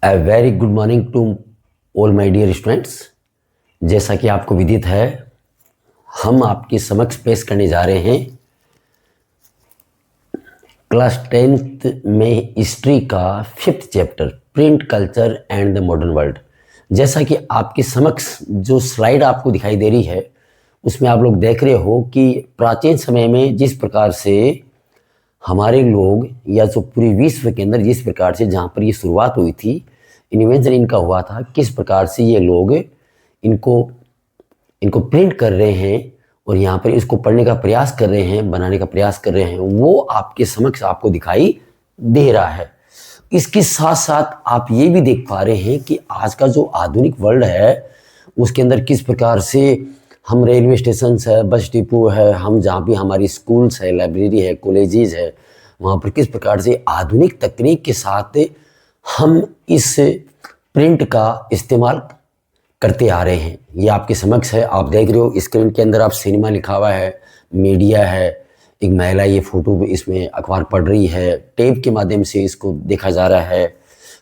A very good morning to all my dear students। जैसा कि आपको विदित है, हम आपके समक्ष पेश करने जा रहे हैं क्लास 10th में हिस्ट्री का 5th chapter print culture and the modern world. जैसा कि आपके समक्ष जो स्लाइड आपको दिखाई दे रही है, उसमें आप लोग देख रहे हो कि प्राचीन समय में जिस प्रकार से हमारे लोग या जो पूरे विश्व के अंदर जिस प्रकार से जहाँ पर ये शुरुआत हुई थी, इन्वेंशन इनका हुआ था, किस प्रकार से ये लोग इनको प्रिंट कर रहे हैं और यहाँ पर इसको पढ़ने का प्रयास कर रहे हैं, बनाने का प्रयास कर रहे हैं, वो आपके समक्ष आपको दिखाई दे रहा है। इसके साथ साथ आप ये भी देख पा रहे हैं कि आज का जो आधुनिक वर्ल्ड है उसके अंदर किस प्रकार से हम रेलवे स्टेशन है, बस डिपो है, हम जहाँ भी हमारी स्कूल्स है, लाइब्रेरी है, कॉलेजेस है, वहाँ पर किस प्रकार से आधुनिक तकनीक के साथ हम इस प्रिंट का इस्तेमाल करते आ रहे हैं। ये आपके समक्ष है, आप देख रहे हो स्क्रीन के अंदर आप सिनेमा लिखा हुआ है, मीडिया है, एक महिला ये फोटो इसमें अखबार पढ़ रही है, टेप के माध्यम से इसको देखा जा रहा है,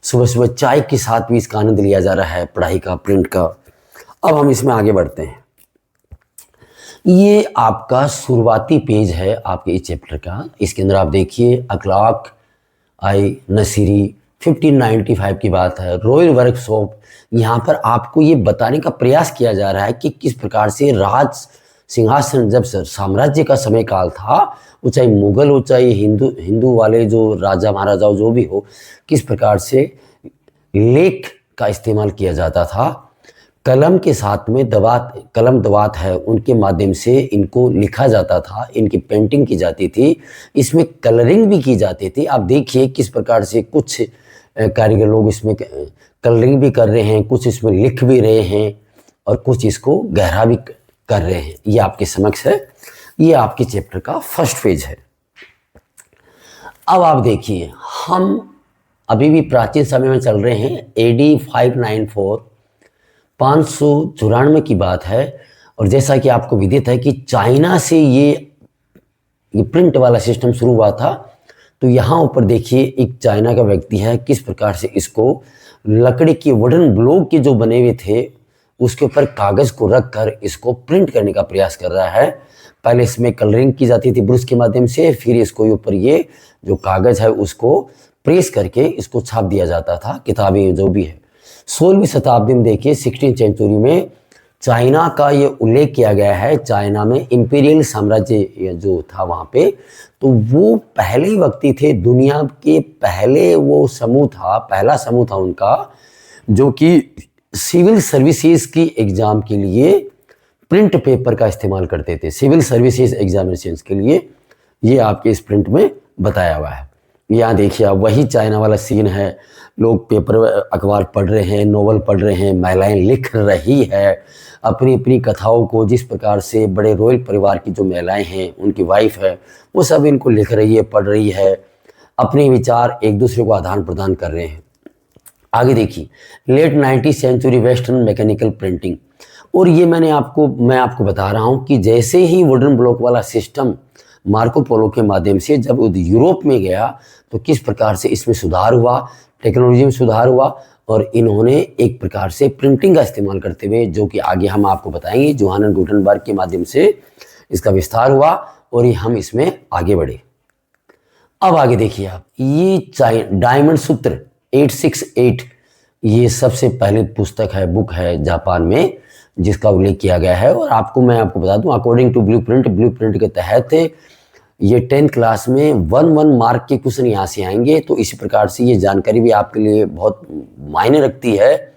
सुबह सुबह चाय के साथ भी इसका आनंद लिया जा रहा है, पढ़ाई का, प्रिंट का। अब हम इसमें आगे बढ़ते हैं। ये आपका शुरुआती पेज है आपके इस चैप्टर का। इसके अंदर आप देखिए अखलाक आई नसीरी 1595 की बात है, रॉयल वर्कशॉप। यहाँ पर आपको ये बताने का प्रयास किया जा रहा है कि किस प्रकार से राज सिंहासन जब साम्राज्य का समय काल था, वो चाहे मुगल हो चाहे हिंदू वाले जो राजा महाराजा जो भी हो, किस प्रकार से लेख का इस्तेमाल किया जाता था। कलम के साथ में कलम दवात है, उनके माध्यम से इनको लिखा जाता था, इनकी पेंटिंग की जाती थी, इसमें कलरिंग भी की जाती थी। आप देखिए किस प्रकार से कुछ कारीगर लोग इसमें कलरिंग भी कर रहे हैं, कुछ इसमें लिख भी रहे हैं और कुछ इसको गहरा भी कर रहे हैं। ये आपके समक्ष है, ये आपके चैप्टर का फर्स्ट पेज है। अब आप देखिए, हम अभी भी प्राचीन समय में चल रहे हैं। AD 594 594 की बात है। और जैसा कि आपको विदित है कि चाइना से ये प्रिंट वाला सिस्टम शुरू हुआ था। तो यहाँ ऊपर देखिए एक चाइना का व्यक्ति है, किस प्रकार से इसको लकड़ी की वुडन ब्लॉक के जो बने हुए थे उसके ऊपर कागज़ को रख कर इसको प्रिंट करने का प्रयास कर रहा है। पहले इसमें कलरिंग की जाती थी ब्रश के माध्यम से, फिर इसको ऊपर ये जो कागज़ है उसको प्रेस करके इसको छाप दिया जाता था, किताबें जो भी है। 16वीं शताब्दी में देखिए 16th सेंचुरी में चाइना का ये उल्लेख किया गया है। चाइना में इंपीरियल साम्राज्य जो था वहाँ पे, तो वो पहले ही व्यक्ति थे, दुनिया के पहले वो समूह था, पहला समूह था उनका, जो कि सिविल सर्विसेज की एग्ज़ाम के लिए प्रिंट पेपर का इस्तेमाल करते थे। सिविल सर्विसेज एग्जामिनेशंस के लिए ये आपके इस प्रिंट में बताया हुआ है। यहाँ देखिए आप, वही चाइना वाला सीन है, लोग पेपर अखबार पढ़ रहे हैं, नोवेल पढ़ रहे हैं, महिलाएं लिख रही है अपनी अपनी कथाओं को। जिस प्रकार से बड़े रॉयल परिवार की जो महिलाएं हैं, उनकी वाइफ है, वो सब इनको लिख रही है, पढ़ रही है, अपने विचार एक दूसरे को आदान प्रदान कर रहे हैं। आगे देखिए, late 19th century western mechanical printing. और ये मैं आपको बता रहा हूँ कि जैसे ही वुडन ब्लॉक वाला सिस्टम मार्को पोलो के माध्यम से जब यूरोप में गया, तो किस प्रकार से इसमें सुधार हुआ, टेक्नोलॉजी में सुधार हुआ, और इन्होंने एक प्रकार से प्रिंटिंग का इस्तेमाल करते हुए, जो कि आगे हम आपको बताएंगे, जोहानन गुटेनबर्ग के माध्यम से इसका विस्तार हुआ और ये हम इसमें आगे बढ़े। अब आगे देखिए आप, ये डायमंड सूत्र 868, ये सबसे पहली पुस्तक है, बुक है जापान में, जिसका उल्लेख किया गया है। और मैं आपको बता दूं, अकॉर्डिंग टू ब्लूप्रिंट के तहत ये 10th क्लास में 1 मार्क के क्वेश्चन यहाँ से आएंगे। तो इसी प्रकार से ये जानकारी भी आपके लिए बहुत मायने रखती है।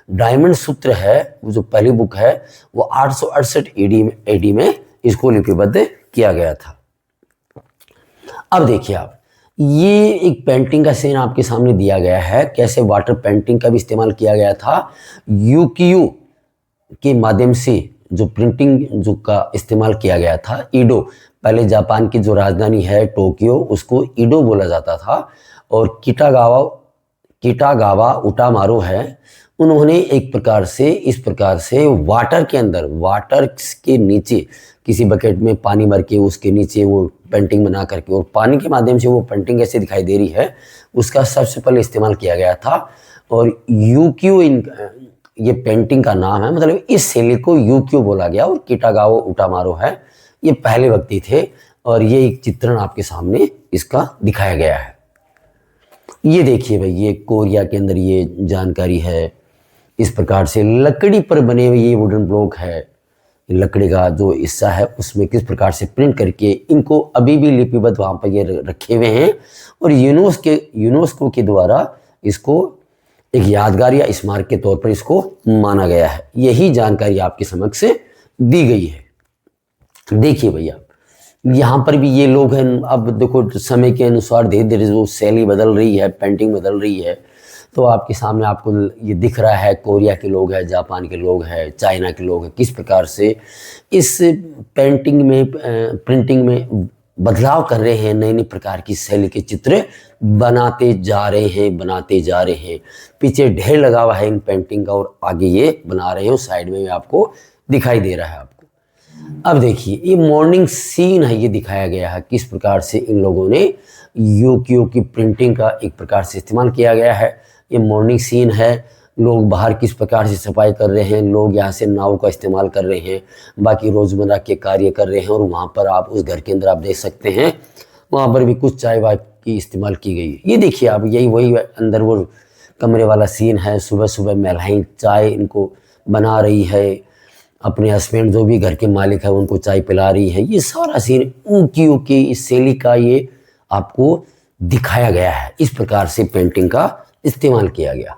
डायमंड सूत्र है, वो जो पहली बुक है, वो 868 AD में इसको लिपिबद्ध किया गया था। अब देखिए आप, ये एक पेंटिंग का सीन आपके सामने दिया गया है, कैसे वाटर पेंटिंग का भी इस्तेमाल किया गया था। यूकियो के माध्यम से जो प्रिंटिंग जो का इस्तेमाल किया गया था। ईडो, पहले जापान की जो राजधानी है टोक्यो, उसको ईडो बोला जाता था। और किटागावा उटामारो है, उन्होंने एक प्रकार से इस प्रकार से वाटर के नीचे किसी बकेट में पानी भर के उसके नीचे वो पेंटिंग बना करके, और पानी के माध्यम से वो पेंटिंग कैसे दिखाई दे रही है उसका सबसे पहले इस्तेमाल किया गया था। और यूक्यू ये पेंटिंग का नाम है, मतलब इस शैली को यूक्यू बोला गया। और किटागावा उटामारो है, ये पहले व्यक्ति थे। और ये एक चित्रण आपके सामने इसका दिखाया गया है। ये देखिए भाई, ये कोरिया के अंदर ये जानकारी है। इस प्रकार से लकड़ी पर बने हुए ये वुडन ब्लॉक है, लकड़ी का जो हिस्सा है उसमें किस प्रकार से प्रिंट करके इनको अभी भी लिपिबद्ध वहाँ पर ये रखे हुए हैं। और यूनेस्को के द्वारा इसको एक यादगार या स्मारक के तौर पर इसको माना गया है। यही जानकारी आपके समक्ष दी गई है। देखिए भैया, यहाँ पर भी ये लोग हैं। अब देखो, समय के अनुसार धीरे धीरे जो शैली बदल रही है, पेंटिंग बदल रही है, तो आपके सामने आपको ये दिख रहा है। कोरिया के लोग हैं, जापान के लोग हैं, चाइना के लोग हैं, किस प्रकार से इस पेंटिंग में प्रिंटिंग में बदलाव कर रहे हैं, नई नई प्रकार की शैली के चित्र बनाते जा रहे हैं। पीछे ढेर लगा हुआ है इन पेंटिंग का और आगे ये बना रहे हैं। साइड में आपको दिखाई दे रहा है आपको। अब देखिए, ये मॉर्निंग सीन है, ये दिखाया गया है किस प्रकार से इन लोगों ने यूक्यू की प्रिंटिंग का एक प्रकार से इस्तेमाल किया गया है। ये मॉर्निंग सीन है, लोग बाहर किस प्रकार से सफाई कर रहे हैं, लोग यहाँ से नाव का इस्तेमाल कर रहे हैं, बाकी रोज़मर्रा के कार्य कर रहे हैं। और वहाँ पर आप उस घर के अंदर आप देख सकते हैं, वहाँ पर भी कुछ चाय वाय की इस्तेमाल की गई है। ये देखिए आप, यही वही अंदर वो कमरे वाला सीन है। सुबह सुबह महिलाएं चाय इनको बना रही है, अपने हस्बैंड जो भी घर के मालिक है उनको चाय पिला रही है। ये सारा सीन ऊकी की इस शैली का ये आपको दिखाया गया है। इस प्रकार से पेंटिंग का इस्तेमाल किया गया।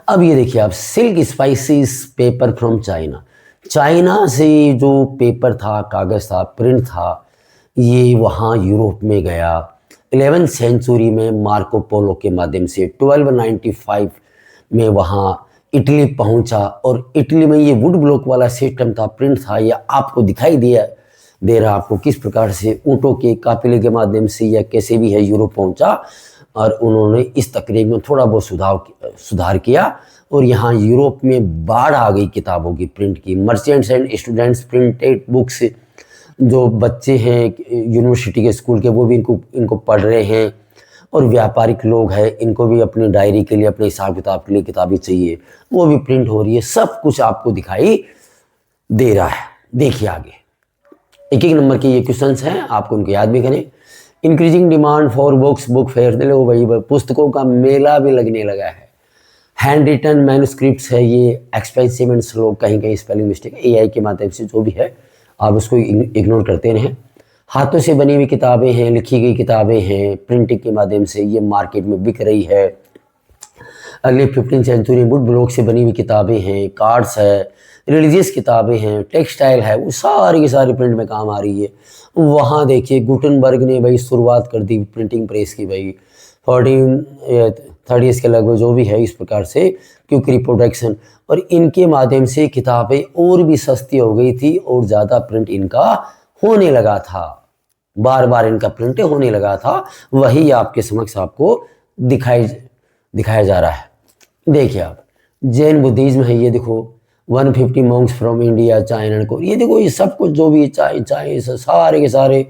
अब ये देखिए आप, silk spices paper from China. China से जो पेपर था, कागज़ था, प्रिंट था, ये वहाँ यूरोप में गया। 11वीं सेंचुरी में मार्को पोलो के माध्यम से 1295 में वहाँ इटली पहुँचा। और इटली में ये वुड ब्लॉक वाला सिस्टम था, प्रिंट था। ये आपको दिखाई दे रहा आपको किस प्रकार से ऊँटों के काफिले के माध्यम से या कैसे भी है यूरोप पहुँचा। और उन्होंने इस तकनीक में थोड़ा बहुत सुधार किया। और यहाँ यूरोप में बाढ़ आ गई किताबों की, प्रिंट की। Merchants and students printed books, जो बच्चे हैं यूनिवर्सिटी के स्कूल के, वो भी इनको पढ़ रहे हैं। और व्यापारिक लोग हैं, इनको भी अपनी डायरी के लिए, अपने हिसाब किताब के लिए किताबें चाहिए, वो भी प्रिंट हो रही है। सब कुछ आपको दिखाई दे रहा है। देखिए आगे एक एक नंबर के ये क्वेश्चंस हैं, आपको उनको याद भी करें। Increasing demand for books, book fair, लो भाई पुस्तकों का मेला भी लगने लगा है। हैंड रिटन मैन्युस्क्रिप्ट्स है, ये एक्सपेंसिव एंड स्लो, कहीं कहीं स्पेलिंग मिस्टेक, एआई के माध्यम से जो भी है आप उसको इग्नोर करते रहें। हाथों से बनी हुई किताबें हैं, लिखी गई किताबें हैं, प्रिंटिंग के माध्यम से ये मार्केट में बिक रही है। अगले 15वीं सेंचुरी वुड ब्लॉक से बनी हुई किताबें हैं, कार्ड्स है, रिलीजियस किताबें हैं, टेक्सटाइल है, वो सारी की सारी प्रिंट में काम आ रही है। वहाँ देखिए गुटेनबर्ग ने भाई शुरुआत कर दी प्रिंटिंग प्रेस की भाई 1430 के लगभग जो भी है, इस प्रकार से क्विक रिप्रोडक्शन। और इनके माध्यम से किताबें और भी सस्ती हो गई थी और ज़्यादा प्रिंट इनका होने लगा था, बार बार इनका प्रिंट होने लगा था। वही आपके समक्ष आपको दिखाया जा रहा है। देखिए आप, जैन बुद्धिज्म है, ये देखो 150 मॉन्क्स फ्रॉम इंडिया, चाइना को, ये देखो ये सब कुछ जो भी चाहे सारे के सारे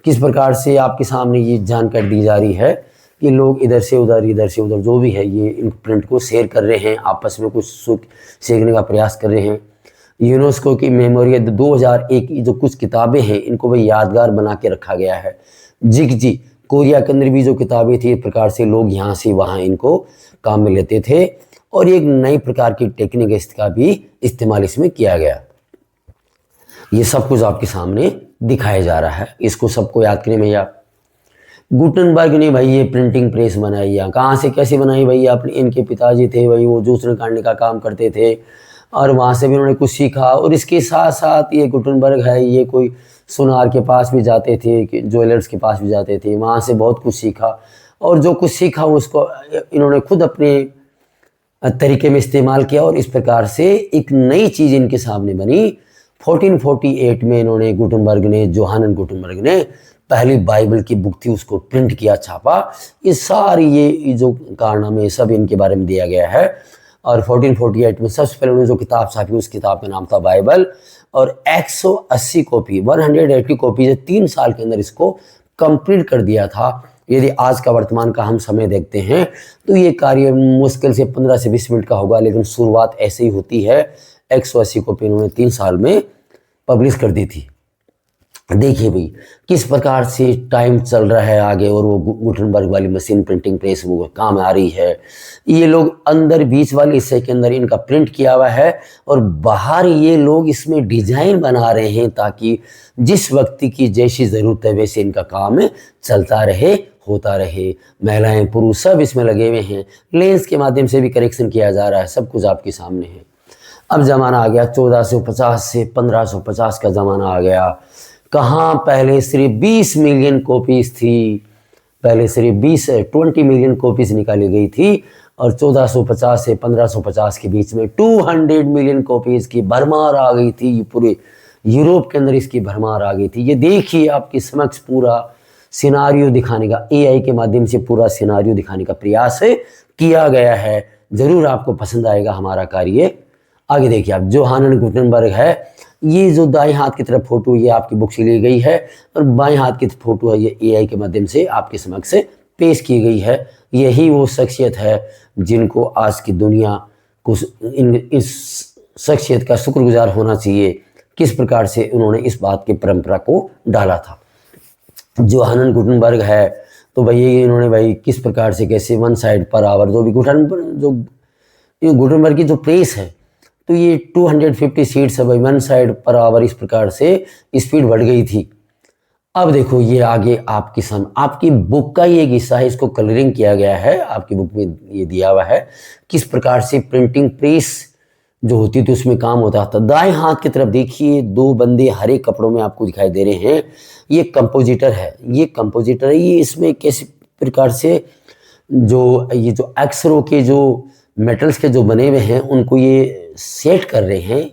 किस प्रकार से आपके सामने ये जानकारी दी जा रही है कि लोग इधर से उधर जो भी है ये इन प्रिंट को शेयर कर रहे हैं, आपस में कुछ सुख सीखने का प्रयास कर रहे हैं। यूनेस्को की मेमोरियल 2001 की जो कुछ किताबें हैं इनको भी यादगार बना के रखा गया है। जिगजी कोरिया के अंदर भी जो किताबें थी, इस प्रकार से लोग यहाँ से वहाँ इनको काम में लेते थे। और एक नई प्रकार की टेक्निक इसका भी इस्तेमाल इसमें किया गया। ये सब कुछ आपके सामने दिखाया जा रहा है, इसको सबको याद करें भैया। गुटेनबर्ग ने भाई ये प्रिंटिंग प्रेस बनाई है, कहाँ से कैसे बनाई भाई, अपने इनके पिताजी थे भाई, वो जूस निकालने का काम करते थे और वहाँ से भी उन्होंने कुछ सीखा। और इसके साथ साथ ये गुटेनबर्ग है, ये कोई सुनार के पास भी जाते थे, ज्वेलर्स के पास भी जाते थे, वहाँ से बहुत कुछ सीखा। और जो कुछ सीखा उसको इन्होंने खुद अपने तरीके में इस्तेमाल किया और इस प्रकार से एक नई चीज़ इनके सामने बनी। 1448 में इन्होंने जोहानन गुटेनबर्ग ने पहली बाइबल की बुक थी उसको प्रिंट किया, छापा। ये सारी ये जो कारनामे सब इनके बारे में दिया गया है। और 1448 में सबसे पहले उन्होंने जो किताब छापी उस किताब का नाम था बाइबल। और 180 कॉपी 3 साल के अंदर इसको कंप्लीट कर दिया था। यदि आज का वर्तमान का हम समय देखते हैं तो ये कार्य मुश्किल से 15 से 20 मिनट का होगा, लेकिन शुरुआत ऐसे ही होती है। 180 कॉपी इन्होंने 3 साल में पब्लिश कर दी थी। देखिए भाई किस प्रकार से टाइम चल रहा है आगे, और वो गुटनबर्ग वाली मशीन प्रिंटिंग प्रेस वो काम आ रही है। ये लोग अंदर बीच वाले हिस्से के अंदर इनका प्रिंट किया हुआ है, और बाहर ये लोग इसमें डिजाइन बना रहे हैं ताकि जिस व्यक्ति की जैसी ज़रूरत है वैसे इनका काम चलता रहे, होता रहे। महिलाएं पुरुष सब इसमें लगे हुए हैं। लेंस के माध्यम से भी करेक्शन किया जा रहा है, सब कुछ आपके सामने है। अब ज़माना आ गया 1450 से 1550 का ज़माना आ गया। कहाँ पहले सिर्फ 20 मिलियन कॉपीज़ थी, पहले सिर्फ 20 मिलियन कॉपीज़ निकाली गई थी, और 1450 से 1550 के बीच में 200 मिलियन कॉपीज़ की भरमार आ गई थी। पूरे यूरोप के अंदर इसकी भरमार आ गई थी। ये देखिए आपके समक्ष पूरा सिनारियो दिखाने का, एआई के माध्यम से पूरा सिनारियो दिखाने का प्रयास किया गया है। ज़रूर आपको पसंद आएगा हमारा कार्य। आगे देखिए आप, जोहानन गुटेनबर्ग है। ये जो दाएं हाथ की तरफ फोटो ये आपकी बुक से ली गई है, और बाएं हाथ की फोटो है ये एआई के माध्यम से आपके समक्ष पेश की गई है। यही वो शख्सियत है जिनको आज की दुनिया को इस शख्सियत का शुक्रगुजार होना चाहिए। किस प्रकार से उन्होंने इस बात की परंपरा को डाला था। जोहानन गुटेनबर्ग है तो भाई इन्होंने भाई किस प्रकार से कैसे 1 साइड पर आवर जो भी गुटेनबर्ग की जो प्रेस है तो ये 250 सीट्स है भाई, 1 साइड पर आवर इस प्रकार से स्पीड बढ़ गई थी। अब देखो ये आगे आपकी बुक का ये हिस्सा है, इसको कलरिंग किया गया है, आपकी बुक में ये दिया हुआ है किस प्रकार से प्रिंटिंग प्रेस जो होती थी उसमें काम होता था। दाएं हाथ की तरफ देखिए 2 बंदे हरे कपड़ों में आपको दिखाई दे रहे हैं। ये कंपोजिटर है, ये इसमें कैसे प्रकार से ये जो अक्षरों के जो मेटल्स के जो बने हुए हैं उनको ये सेट कर रहे हैं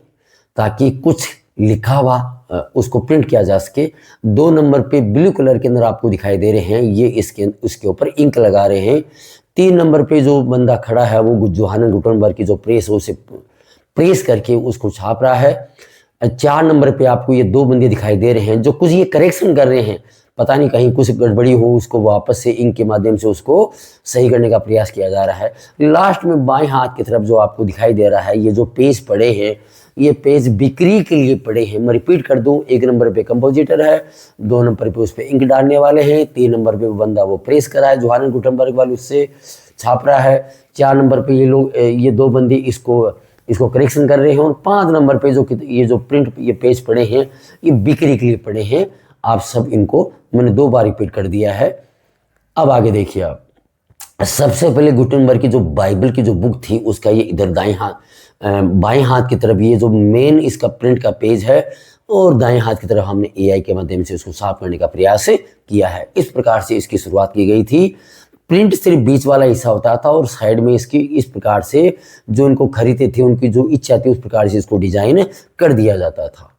ताकि कुछ लिखा हुआ उसको प्रिंट किया जा सके। 2 नंबर पे ब्लू कलर के अंदर आपको दिखाई दे रहे हैं, ये उसके ऊपर इंक लगा रहे हैं। 3 नंबर पे जो बंदा खड़ा है वो जोहानन गुटेनबर्ग की जो प्रेस है उसे प्रेस करके उसको छाप रहा है। 4 नंबर पे आपको ये 2 बंदे दिखाई दे रहे हैं जो कुछ ये करेक्शन कर रहे हैं, पता नहीं कहीं कुछ गड़बड़ी हो, उसको वापस से इंक के माध्यम से उसको सही करने का प्रयास किया जा रहा है। लास्ट में बाएं हाथ की तरफ जो आपको दिखाई दे रहा है, ये जो पेज पड़े हैं ये पेज बिक्री के लिए पड़े हैं। मैं रिपीट कर दूं, 1 नंबर पे कंपोजिटर है, 2 नंबर पे उस पर इंक डालने वाले हैं, 3 नंबर पे वो बंदा वो प्रेस कर रहा है, जोहानन गुटेनबर्ग वाले उससे छाप रहा है, 4 नंबर पे ये 2 बंदे इसको करेक्शन कर रहे हैं, और 5 नंबर पे जो प्रिंट ये पेज पड़े हैं ये बिक्री के लिए पड़े हैं। आप सब इनको मैंने 2 बार रिपीट कर दिया है। अब आगे देखिए आप, सबसे पहले गुटेनबर्ग की जो बाइबल की जो बुक थी उसका ये इधर बाएं हाथ की तरफ ये जो मेन इसका प्रिंट का पेज है, और दाएं हाथ की तरफ हमने एआई के माध्यम से उसको साफ करने का प्रयास किया है। इस प्रकार से इसकी शुरुआत की गई थी। प्रिंट सिर्फ बीच वाला हिस्सा होता था और साइड में इसकी इस प्रकार से जो इनको खरीदते थे उनकी जो इच्छा थी उस प्रकार से इसको डिजाइन कर दिया जाता था।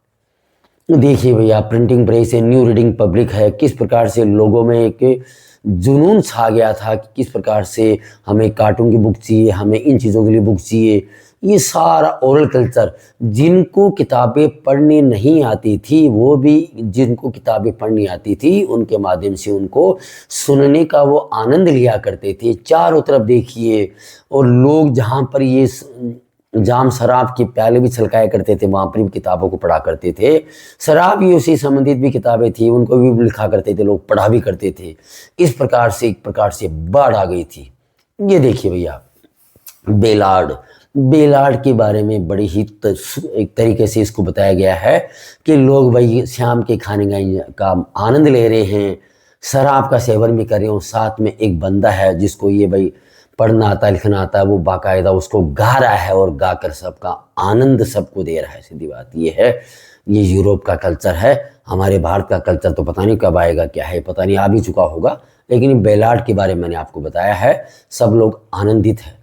देखिए भैया प्रिंटिंग प्रेस है, न्यू रीडिंग पब्लिक है, किस प्रकार से लोगों में एक जुनून छा गया था कि किस प्रकार से हमें कार्टून की बुक चाहिए, हमें इन चीज़ों के लिए बुक चाहिए। ये सारा ओरल कल्चर, जिनको किताबें पढ़नी नहीं आती थी वो भी जिनको किताबें पढ़नी आती थी उनके माध्यम से उनको सुनने का वो आनंद लिया करते थे। चारों तरफ देखिए, और लोग जहाँ पर ये जाम शराब के प्याले भी छलकाया करते थे वहाँ पर भी किताबों को पढ़ा करते थे। शराब ही उसी संबंधित भी किताबें थी, उनको भी लिखा करते थे, लोग पढ़ा भी करते थे। इस प्रकार से एक प्रकार से बाढ़ आ गई थी। ये देखिए भैया बेलार्ड के बारे में बड़ी ही एक तरीके से इसको बताया गया है कि लोग भाई शाम के खाने का आनंद ले रहे हैं, शराब का सेवन भी कर रहे हो, साथ में एक बंदा है जिसको ये भाई पढ़ना आता लिखना आता है, वो बाकायदा उसको गा रहा है और गाकर सबका आनंद सबको दे रहा है। सीधी बात ये है, ये यूरोप का कल्चर है। हमारे भारत का कल्चर तो पता नहीं कब आएगा, क्या है पता नहीं, आ भी चुका होगा, लेकिन बेलार्ड के बारे में मैंने आपको बताया है। सब लोग आनंदित है।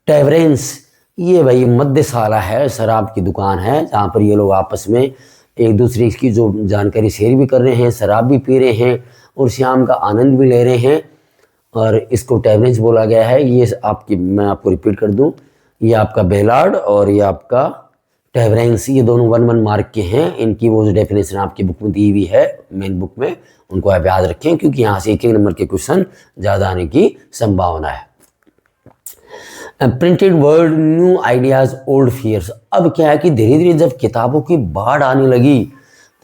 टेवरेंस, ये भाई मद्यशाला है, शराब की दुकान है जहाँ पर ये लोग आपस में एक दूसरे की जो जानकारी शेयर भी कर रहे हैं, शराब भी पी रहे हैं और शाम का आनंद भी ले रहे हैं, और इसको टेवरेंस बोला गया है। ये मैं आपको रिपीट कर दूं, ये आपका बेलार्ड और ये आपका टेवरेंस, ये दोनों 1-1 मार्क के हैं। इनकी वो जो डेफिनेशन आपकी बुक में दी हुई है मेन बुक में, उनको आप याद रखें, क्योंकि यहाँ से एक एक नंबर के क्वेश्चन ज़्यादा आने की संभावना है। Printed word, new ideas, old fears. अब क्या है कि धीरे धीरे जब किताबों की बाढ़ आने लगी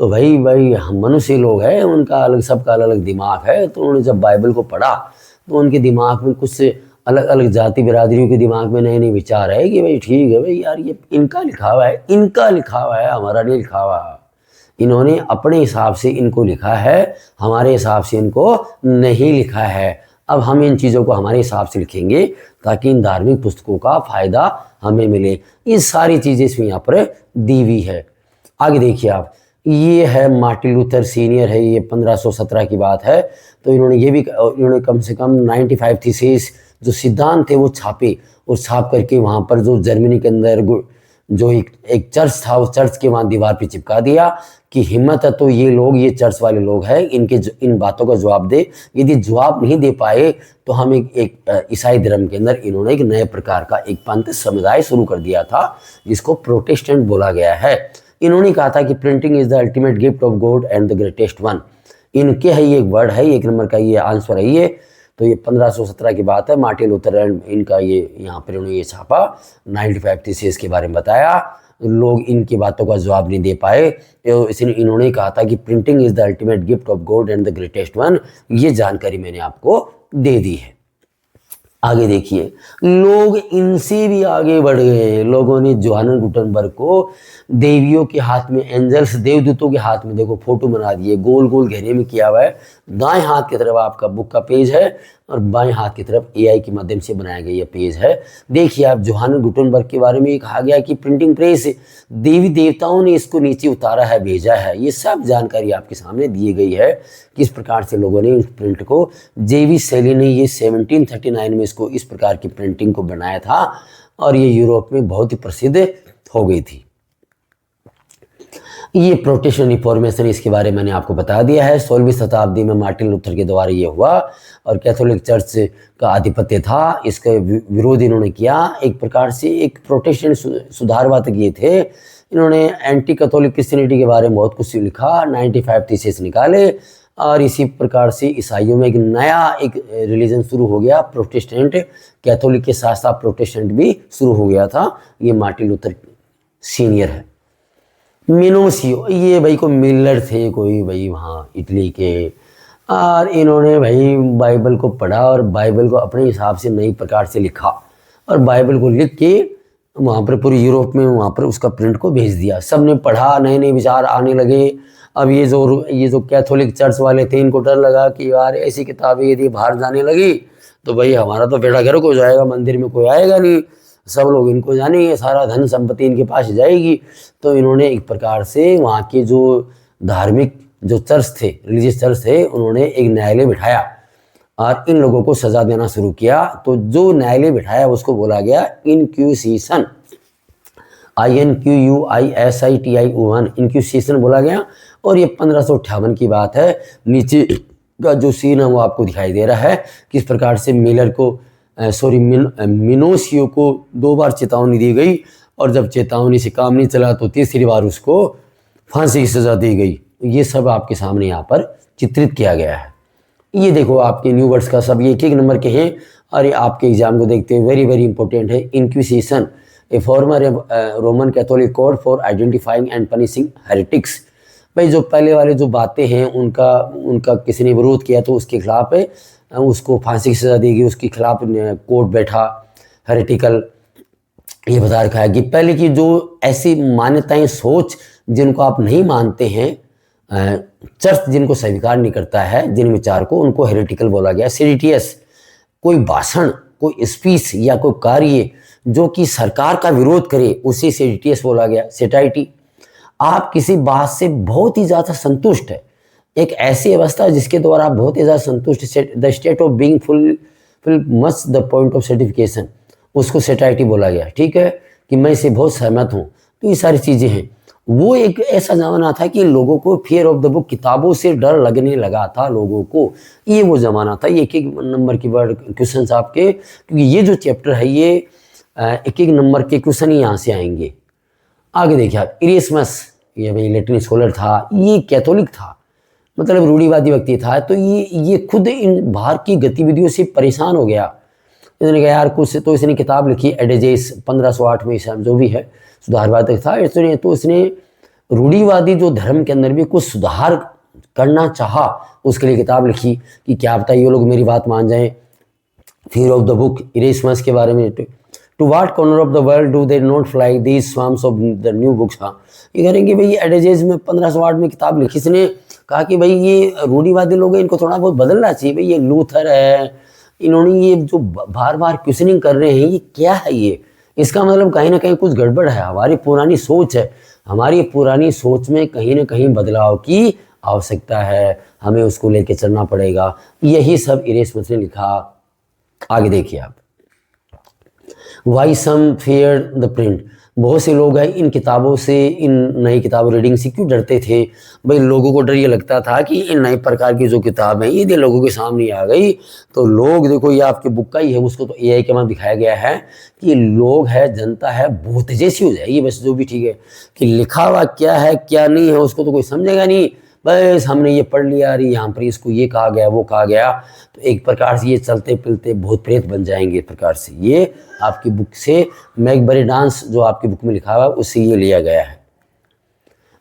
तो भाई हम मनुष्य लोग हैं, उनका अलग, सबका अलग अलग दिमाग है। तो उन्होंने जब बाइबल को पढ़ा तो उनके दिमाग में कुछ अलग अलग जाति बिरादरियों के दिमाग में नए नए विचार है कि भाई ठीक है भाई यार, ये इनका लिखा हुआ है, इनका लिखा हुआ है, हमारा नहीं लिखा हुआ। इन्होंने अपने हिसाब से इनको लिखा है, हमारे हिसाब से इनको नहीं लिखा है। अब हम इन चीज़ों को हमारे हिसाब से लिखेंगे ताकि इन धार्मिक पुस्तकों का फायदा हमें मिले। ये सारी चीज़ें इसमें यहाँ पर दी हुई है। आगे देखिए आप, ये है मार्टिन लूथर सीनियर है, ये 1517 की बात है। तो इन्होंने कम से कम 95 थीसिस जो सिद्धांत थे वो छापे, और छाप करके वहाँ पर जो जर्मनी के अंदर जो एक चर्च था, उस चर्च के वहाँ दीवार पे चिपका दिया कि हिम्मत है तो ये चर्च वाले लोग हैं, इन बातों का जवाब दे। यदि जवाब नहीं दे पाए तो हम एक ईसाई धर्म के अंदर इन्होंने एक नए प्रकार का एक पंथ समुदाय शुरू कर दिया था, जिसको प्रोटेस्टेंट बोला गया है। इन्होंने कहा था कि printing is the ultimate gift of God and the greatest one. इनके है ये एक वर्ड है, एक नंबर का ये आंसर है ये। तो ये 1517 की बात है। मार्टिन लूथर एंड इनका ये यहाँ पर इन्होंने ये छापा, 95 थीसिस के बारे में बताया। लोग इनकी बातों का जवाब नहीं दे पाए, इसलिए इन्होंने कहा था कि printing is the ultimate gift of God and the greatest one. ये जानकारी मैंने आपको दे दी है। आगे देखिए, लोग इनसे भी आगे बढ़ गए। लोगों ने जोहानन गुटनबर्ग को देवियों के हाथ में, एंजल्स देवदूतों के हाथ में देखो फोटो बना दिए, गोल गोल घेरे में किया हुआ है। दाएं हाथ की तरफ आपका बुक का पेज है और बाएं हाथ की तरफ एआई के माध्यम से बनाया गया ये पेज है। देखिए आप, जोहानन गुटनबर्ग के बारे में कहा गया कि प्रिंटिंग प्रेस देवी देवताओं ने इसको नीचे उतारा है, भेजा है। ये सब जानकारी आपके सामने दी गई है, किस प्रकार से लोगों ने इस प्रिंट को, जेवी शैली ने ये 1739 में इसको इस प्रकार की प्रिंटिंग को बनाया था, और ये यूरोप में बहुत ही प्रसिद्ध हो गई थी। ये प्रोटेस्टेंट रिफॉर्मेशन, इसके बारे में मैंने आपको बता दिया है। 16वीं शताब्दी में मार्टिन लूथर के द्वारा ये हुआ, और कैथोलिक चर्च का आधिपत्य था, इसका विरोध इन्होंने किया। एक प्रकार से एक प्रोटेस्टेंट सुधारवाद किए थे इन्होंने। एंटी कैथोलिक क्रिश्चियनिटी के बारे में बहुत कुछ लिखा, 95 थीसिस निकाले, और इसी प्रकार से ईसाइयों में एक नया एक रिलीजन शुरू हो गया, प्रोटेस्टेंट। कैथोलिक के साथ साथ प्रोटेस्टेंट भी शुरू हो गया था। ये मार्टिन लूथर सीनियर है। मिनोसियो, ये भाई को मिलर थे कोई भाई वहाँ इटली के, और इन्होंने भाई बाइबल को पढ़ा और बाइबल को अपने हिसाब से नई प्रकार से लिखा, और बाइबल को लिख के वहाँ पर पूरी यूरोप में वहाँ पर उसका प्रिंट को भेज दिया। सब ने पढ़ा, नए नए विचार आने लगे। अब ये जो कैथोलिक चर्च वाले थे, इनको डर लगा कि यार ऐसी किताबें यदि बाहर जाने लगी तो भाई हमारा तो बेड़ा गर्क हो जाएगा, मंदिर में कोई आएगा नहीं, सब लोग इनको जानेंगे, सारा धन संपत्ति इनके पास जाएगी। तो इन्होंने एक प्रकार से वहाँ के जो धार्मिक जो चर्च थे, रिलीजियस चर्च थे, उन्होंने एक न्यायालय बिठाया और इन लोगों को सजा देना शुरू किया। तो जो न्यायालय बिठाया उसको बोला गया इनक्यूसिशन, INQUISITION, इनक्यूसिशन बोला गया। और ये 1558 की बात है। नीचे का जो सीन है वो आपको दिखाई दे रहा है, किस प्रकार से मिलर को मिनोसियो को 2 बार चेतावनी दी गई, और जब चेतावनी से काम नहीं चला तो तीसरी बार उसको फांसी की सजा दी गई। ये सब आपके सामने यहाँ पर चित्रित किया गया है। ये देखो आपके न्यू वर्ड्स का सब ये एक नंबर के हैं, और ये आपके एग्जाम को देखते हुए वेरी वेरी इंपॉर्टेंट है। Inquisition, a former Roman Catholic code for identifying and punishing heretics. भाई जो पहले वाले जो बातें हैं उनका किसी ने विरोध किया तो उसके खिलाफ उसको फांसी की सजा दी गई, उसके खिलाफ कोर्ट बैठा। हेरेटिकल ये बता रखा है कि पहले की जो ऐसी मान्यताएं, सोच जिनको आप नहीं मानते हैं, चर्च जिनको स्वीकार नहीं करता है, जिन विचार को, उनको हेरेटिकल बोला गया। सेडिटियस, कोई भाषण, कोई स्पीच या कोई कार्य जो कि सरकार का विरोध करे उसे सेडिटियस बोला गया। सेटाइटी, आप किसी बात से बहुत ही ज़्यादा संतुष्ट है, एक ऐसी अवस्था जिसके द्वारा आप बहुत ही ज़्यादा संतुष्ट, the state of being full much the point of certification, उसको सेटाइटी बोला गया। ठीक है, कि मैं इसे बहुत सहमत हूँ। तो ये सारी चीज़ें हैं। वो एक ऐसा ज़माना था कि लोगों को फियर ऑफ द बुक, किताबों से डर लगने लगा था लोगों को। ये वो ज़माना था। ये एक एक नंबर की वर्ड क्वेश्चन आपके, क्योंकि ये जो चैप्टर है ये एक एक नंबर के क्वेश्चन ही यहाँ से आएंगे। आगे देखिए आप, इरेस्मस, ये भाई लैटिन स्कॉलर था, ये कैथोलिक था। मतलब रूढ़िवादी व्यक्ति था। तो ये खुद इन बाहर की गतिविधियों से परेशान हो गया। इसने कहा यार कुछ, तो इसने किताब लिखी एडेजेस 1508 में, जो भी है सुधारवादी था इसने। तो इसने रूढ़िवादी जो धर्म के अंदर भी कुछ सुधार करना चाहा, उसके लिए किताब लिखी कि क्या पता ये लोग मेरी बात मान जाएं। Fear of the book, Erasmus के बारे में, to what corner of the world do they not fly these swarms of the new books. हाँ, ये करेंगे भाई एडेजेस में 1508 में किताब लिखी। इसने कहा कि भाई ये रूढ़िवादी लोग हैं, इनको थोड़ा बहुत बदलना चाहिए। भाई ये लूथर है, इन्होंने ये जो बार बार क्वेश्चनिंग कर रहे हैं, ये क्या है ये, इसका मतलब कहीं ना कहीं कुछ गड़बड़ है। हमारी पुरानी सोच है, हमारी पुरानी सोच में कहीं ना कहीं बदलाव की आवश्यकता है, हमें उसको लेके चलना पड़ेगा। यही सब इरेसमस ने लिखा। आगे देखिए आप, why some fear the print. बहुत से लोग हैं इन किताबों से, इन नई किताबों रीडिंग से क्यों डरते थे? भाई लोगों को डर ये लगता था कि इन नए प्रकार की जो किताब है यदि लोगों के सामने आ गई तो लोग, देखो ये आपकी बुक का ही है, उसको तो एआई के माध्यम दिखाया गया है कि लोग है, जनता है, भूत जैसी हो जाएगी। बस जो भी ठीक है कि लिखा हुआ क्या है क्या नहीं है उसको तो कोई समझेगा नहीं, बस हमने ये पढ़ लिया, अरे यहाँ पर इसको ये कहा गया वो कहा गया। तो एक प्रकार से ये चलते फिरते भूत प्रेत बन जाएंगे। एक प्रकार से ये आपकी बुक से, मैकबरी डांस जो आपकी बुक में लिखा हुआ है उससे ये लिया गया है।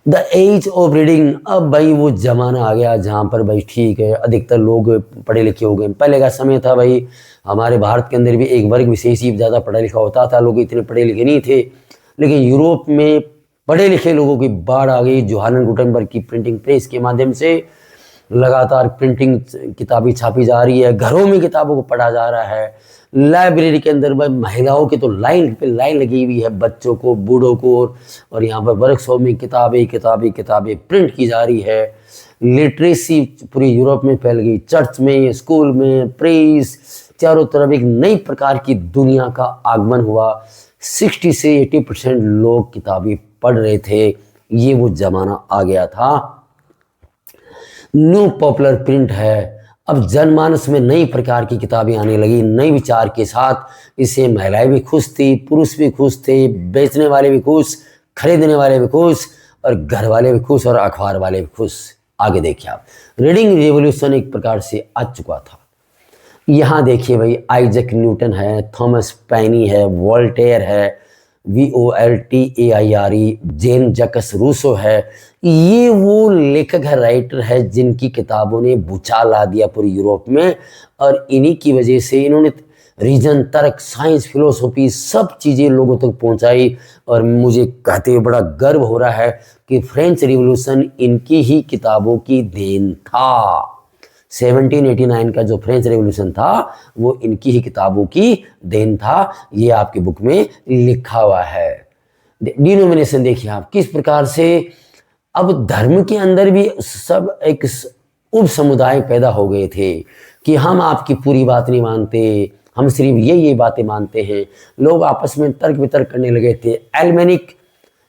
द एज ऑफ रीडिंग, अब भाई वो जमाना आ गया जहाँ पर भाई ठीक है अधिकतर लोग पढ़े लिखे हो गए। पहले का समय था भाई, हमारे भारत के अंदर भी एक वर्ग विशेष ही ज़्यादा पढ़ा लिखा होता था, लोग इतने पढ़े लिखे नहीं थे। लेकिन यूरोप में पढ़े लिखे लोगों की बाढ़ आ गई। जोहानन गुटेनबर्ग की प्रिंटिंग प्रेस के माध्यम से लगातार प्रिंटिंग किताबें छापी जा रही है, घरों में किताबों को पढ़ा जा रहा है। लाइब्रेरी के अंदर भाई महिलाओं की तो लाइन पे लाइन लगी हुई है, बच्चों को, बूढ़ों को, और यहाँ पर वर्कशॉप में किताबें किताबें किताबें प्रिंट की जा रही है। लिटरेसी पूरी यूरोप में फैल गई, चर्च में, स्कूल में, प्रेस, चारों तरफ एक नई प्रकार की दुनिया का आगमन हुआ। 60 से 80% लोग किताबें पढ़ रहे थे। ये वो जमाना आ गया था। न्यू पॉपुलर प्रिंट है। अब जनमानस में नई प्रकार की किताबें आने लगी, नए विचार के साथ। इससे महिलाएं भी खुश थी, पुरुष भी खुश थे, बेचने वाले भी खुश, खरीदने वाले भी खुश, और घर वाले भी खुश, और अखबार वाले भी खुश। आगे देखिए आप, रीडिंग रेवोल्यूशन एक प्रकार से आ चुका था। यहाँ देखिए भाई, आइजैक न्यूटन है, थॉमस पैनी है, वोल्टेयर है, VOLTAIRE, जेन जकस रूसो है। ये वो लेखक है, राइटर है, जिनकी किताबों ने भूचाल ला दिया पूरी यूरोप में। और इन्हीं की वजह से इन्होंने रीजन, तर्क, साइंस, फिलोसॉफी सब चीज़ें लोगों तक पहुंचाई। और मुझे कहते हुए बड़ा गर्व हो रहा है कि फ्रेंच रिवॉल्यूशन इनकी ही किताबों की देन था। 1789 का जो फ्रेंच रेवोल्यूशन था वो इनकी ही किताबों की देन था। ये आपकी बुक में लिखा हुआ है। डिनोमिनेशन देखिए आप, किस प्रकार से अब धर्म के अंदर भी सब एक उप समुदाय पैदा हो गए थे कि हम आपकी पूरी बात नहीं मानते, हम सिर्फ ये बातें मानते हैं। लोग आपस में तर्क वितर्क करने लगे थे। एल्मेनिक,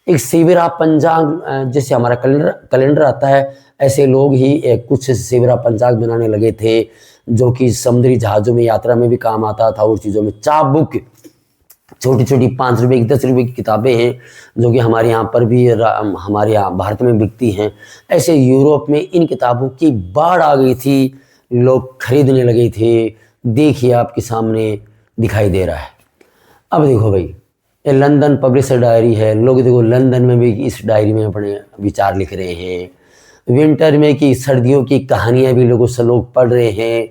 एक सेवेरा पंचांग, जैसे हमारा कैलेंडर आता है, ऐसे लोग ही कुछ सेवेरा पंचांग बनाने लगे थे, जो कि समुद्री जहाज़ों में यात्रा में भी काम आता था और चीज़ों में। चाप बुक, छोटी छोटी 5 रुपये की, 10 रुपये की किताबें हैं, जो कि हमारे यहाँ पर भी, हमारे यहाँ भारत में बिकती हैं। ऐसे यूरोप में इन किताबों की बाढ़ आ गई थी, लोग खरीदने लगे थे। देखिए आपके सामने दिखाई दे रहा है। अब देखो भाई, ये लंदन पब्लिशर डायरी है। लोग देखो लंदन में भी इस डायरी में अपने विचार लिख रहे हैं। विंटर में कि सर्दियों की कहानियाँ भी लोग पढ़ रहे हैं,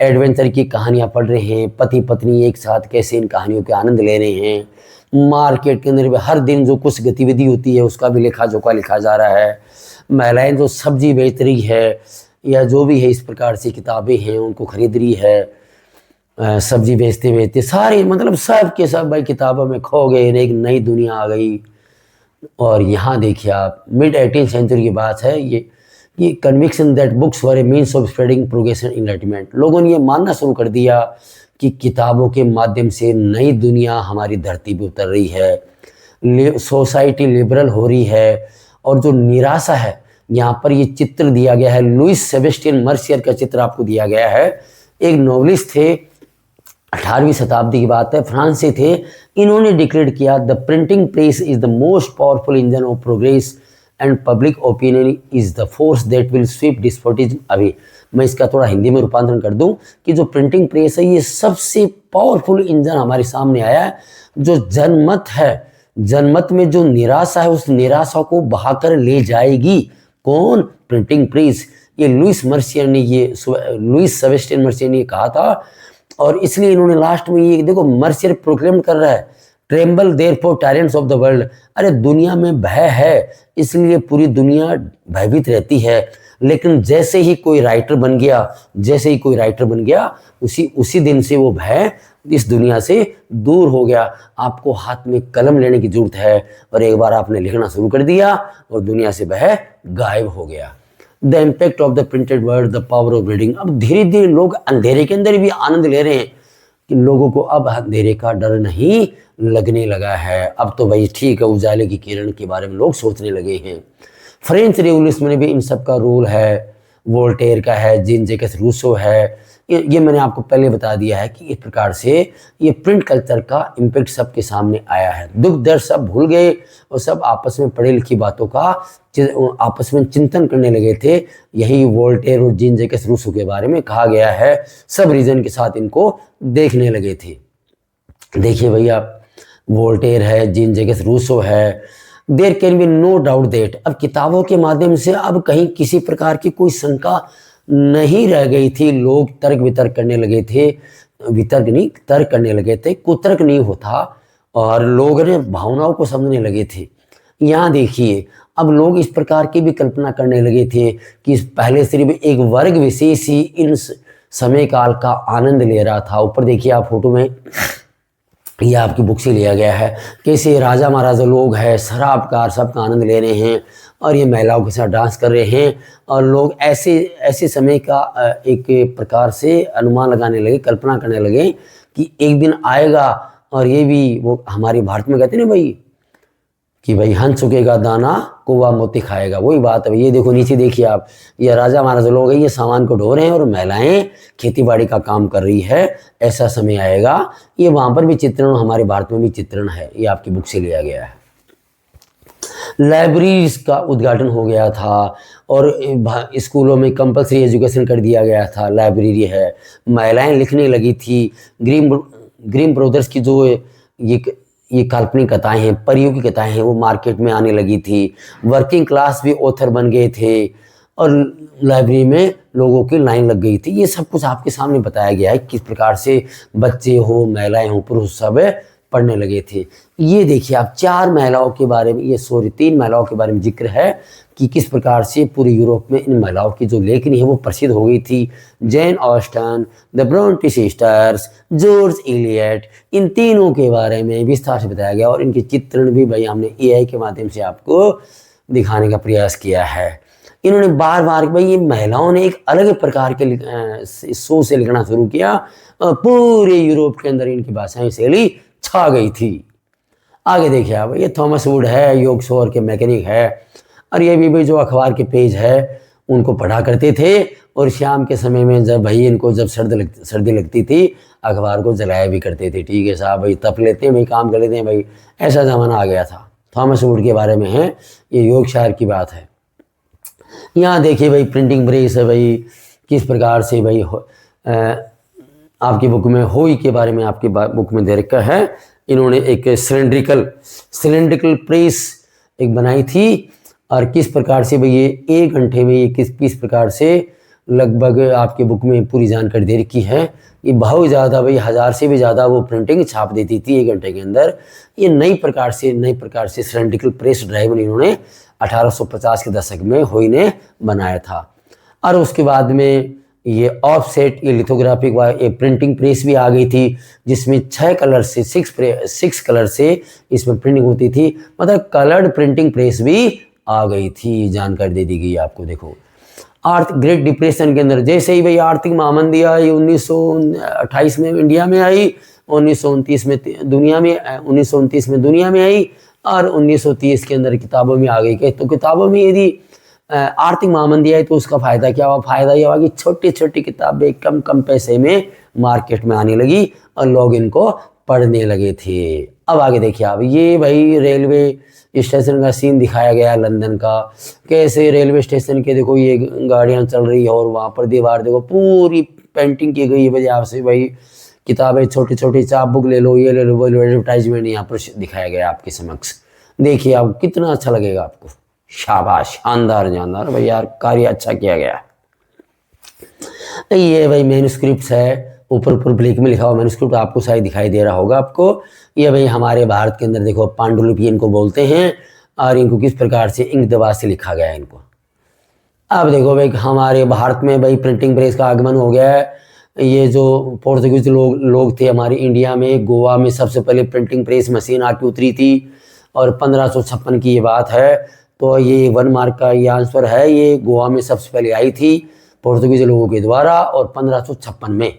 एडवेंचर की कहानियाँ पढ़ रहे हैं, पति पत्नी एक साथ कैसे इन कहानियों के आनंद ले रहे हैं। मार्केट के अंदर भी हर दिन जो कुछ गतिविधि होती है उसका भी लेखा जोखा लिखा जा रहा है। महिलाएं जो सब्जी बेच रही है या जो भी है इस प्रकार से किताबें हैं उनको खरीद रही है, सब्जी बेचते बेचते सारे, मतलब सब के सब भाई किताबों में खो गए, एक नई दुनिया आ गई। और यहाँ देखिए आप, मिड 18th सेंचुरी की बात है ये conviction that books were A means of spreading progression enlightenment. लोगों ने ये मानना शुरू कर दिया कि किताबों के माध्यम से नई दुनिया हमारी धरती पे उतर रही है, सोसाइटी लिबरल हो रही है। और जो निराशा है, यहाँ पर ये चित्र दिया गया है, लुइस सेबेस्टियन मर्सियर का चित्र आपको दिया गया है। एक नॉवलिस्ट थे, 18वीं शताब्दी की बात है, फ्रांस से थे। इन्होंने डिक्लेयर किया the printing press is the most powerful engine of progress and public opinion is the force that will sweep despotism away. मैं इसका थोड़ा हिंदी में रूपांतरण कर दूं कि जो प्रिंटिंग प्रेस है ये सबसे पावरफुल इंजन हमारे सामने आया है, जो जनमत है, जनमत में जो निराशा है उस निराशा को बहाकर ले जाएगी। कौन? Printing press. ये लुइस मर्सियर ने, ये लुइस सेबेस्टियन मर्सियर ने कहा था, और इसलिए इन्होंने लास्ट में ये देखो मर्सियर प्रोक्लेम कर रहा है, tremble therefore tyrants of the world. अरे दुनिया में भय है इसलिए पूरी दुनिया भयभीत रहती है, लेकिन जैसे ही कोई राइटर बन गया, जैसे ही कोई राइटर बन गया, उसी दिन से वो भय इस दुनिया से दूर हो गया। आपको हाथ में कलम लेने की जरूरत है, और एक बार आपने लिखना शुरू कर दिया और दुनिया से भय गायब हो गया। The impact of the printed word, the power of reading. अब धीरे धीरे लोग अंधेरे के अंदर भी आनंद ले रहे हैं कि लोगों को अब अंधेरे का डर नहीं लगने लगा है। अब तो भाई ठीक है, उजाले की किरण के बारे में लोग सोचने लगे हैं। फ्रेंच रिवॉल्यूशन में भी इन सब का रोल है, वोल्टेयर का है, जीन जैकस रूसो है। ये मैंने आपको पहले बता दिया है कि इस प्रकार से ये प्रिंट कल्चर का इम्पैक्ट सबके सामने आया है। दुख दर्द सब भूल गए और सब आपस में पढ़ी लिखी बातों का आपस में चिंतन करने लगे थे। यही वोल्टेयर और जीन जैकस रूसो के बारे में कहा गया है। सब रीजन के साथ इनको देखने लगे थे। देखिए भैया, वोल्टेयर है, जीन जैकस रूसो है, there can be no doubt that. अब किताबों के माध्यम से अब कहीं किसी प्रकार की कोई शंका नहीं रह गई थी। लोग तर्क वितर्क करने लगे थे, वितर्क नहीं तर्क करने लगे थे, कुतर्क नहीं होता, और लोग ने भावनाओं को समझने लगे थे। यहाँ देखिए, अब लोग इस प्रकार की भी कल्पना करने लगे थे कि पहले सिर्फ एक वर्ग विशेष ही इन समय काल का आनंद ले रहा था। ऊपर देखिए आप फोटो में, यह आपकी बुक से लिया गया है, कैसे राजा महाराजा लोग हैं, शराबकार सबका आनंद ले रहे हैं और ये महिलाओं के साथ डांस कर रहे हैं, और लोग ऐसे समय का एक प्रकार से अनुमान लगाने लगे, कल्पना करने लगे कि एक दिन आएगा और ये भी, वो हमारे भारत में कहते हैं ना भाई कि भाई हंस चुकेगा दाना कौवा मोती खाएगा, वही बात है। ये देखो नीचे देखिए आप, ये राजा महाराजा लोग हैं, ये सामान को ढो रहे हैं और महिलाएं खेतीबाड़ी का काम कर रही है। ऐसा समय आएगा। ये वहाँ पर भी चित्रण, हमारे भारत में भी चित्रण है। ये आपकी बुक से लिया गया है। लाइब्रेरीज का उद्घाटन हो गया था और स्कूलों में कंपलसरी एजुकेशन कर दिया गया था। लाइब्रेरी है, महिलाएं लिखने लगी थी। ग्रीम ब्रदर्स की जो ये काल्पनिक कथाएं हैं, परियों की कथाएं हैं, वो मार्केट में आने लगी थी। वर्किंग क्लास भी ऑथर बन गए थे और लाइब्रेरी में लोगों की लाइन लग गई थी। ये सब कुछ आपके सामने बताया गया है, किस प्रकार से बच्चे हो, महिलाएं हो, पुरुष सब पढ़ने लगे थे। ये देखिए आप, 4 महिलाओं के बारे में, ये 3 महिलाओं के बारे में जिक्र है कि किस प्रकार से पूरे यूरोप में इन महिलाओं की जो लेखनी है वो प्रसिद्ध हो गई थी। Jane Austen, the Bronte sisters, George Eliot, इन तीनों के बारे में विस्तार से बताया गया और इनके चित्रण भी भाई हमने AI के माध्यम से आपको दिखाने का प्रयास किया है। इन्होंने बार बार भाई, ये महिलाओं ने एक अलग प्रकार के शो से लिखना शुरू किया। पूरे यूरोप के अंदर इनकी भाषाई शैली छा गई थी। आगे देखिए आप, ये थॉमस वुड है, योगशोर के मैकेनिक है, और ये भी जो अखबार के पेज है उनको पढ़ा करते थे। और शाम के समय में जब भाई इनको जब सर्दी लगती थी, अखबार को जलाया भी करते थे। ठीक है साहब, भाई तप लेते हैं भाई, काम कर लेते हैं भाई, ऐसा ज़माना आ गया था। थॉमस वुड के बारे में है, ये योगशायर की बात है। यहाँ देखिए भाई, प्रिंटिंग प्रेस है भाई, किस प्रकार से भाई आपकी बुक में होई के बारे में आपकी बुक में दे रखा है। इन्होंने एक सिलेंड्रिकल प्रेस एक बनाई थी और किस प्रकार से भाई ये 1 घंटे में ये किस प्रकार से लगभग आपके बुक में पूरी जानकारी दे रखी है। ये बहुत ज़्यादा भाई 1000 से भी ज़्यादा वो प्रिंटिंग छाप देती थी 1 घंटे के अंदर। ये नई प्रकार से सिलेंड्रिकल प्रेस ड्राइव इन्होंने 1850 के दशक में होई ने बनाया था। और उसके बाद में ये ऑफसेट, ये लिथोग्राफी का ये प्रिंटिंग प्रेस भी आ गई थी, जिसमें 6 कलर से 6 कलर से इसमें प्रिंटिंग होती थी। मतलब कलर्ड प्रिंटिंग प्रेस भी आ गई थी। जानकारी दे दी गई आपको। देखो ग्रेट डिप्रेशन के अंदर जैसे ही भाई आर्थिक महामंदी आई 1928 में इंडिया में आई, 1929 में दुनिया में आई और 1930 के अंदर किताबों में आ गई। तो किताबों में यदि आर्थिक महामंदी आई तो उसका फायदा क्या हुआ? फायदा यह हुआ कि छोटी छोटी किताबें कम पैसे में मार्केट में आने लगी और लोग इनको पढ़ने लगे थे। अब आगे देखिए आप, ये भाई रेलवे स्टेशन का सीन दिखाया गया है लंदन का। कैसे रेलवे स्टेशन के देखो ये गाड़ियाँ चल रही है और वहाँ पर दीवार देखो पूरी पेंटिंग की गई है भाई। आपसे भाई किताबें छोटी छोटी चाप बुक ले लो, ये ले लो, वो एडवर्टाइजमेंट यहाँ पर दिखाया गया आपके समक्ष। देखिए आप, कितना अच्छा लगेगा आपको। शाबाश, शानदार जानदार भाई यार, कार्य अच्छा किया गया। ये भाई मैन्युस्क्रिप्ट है, ऊपर ब्लैक में लिखा हुआ मैन्युस्क्रिप्ट आपको शायद दिखाई दे रहा होगा आपको। ये भाई हमारे भारत के अंदर देखो पांडुलिपि इनको बोलते हैं, और इनको किस प्रकार से इंक दबा से लिखा गया है इनको। अब देखो भाई हमारे भारत में भाई प्रिंटिंग प्रेस का आगमन हो गया है। ये जो पोर्तुगीज लोग थे हमारे इंडिया में, गोवा में सबसे पहले प्रिंटिंग प्रेस मशीन आके उतरी थी, और 1556 की ये बात है। तो ये 1 मार्क का ये आंसर है, ये गोवा में सबसे पहले आई थी पोर्तुगीज लोगों के द्वारा, और 1556 में।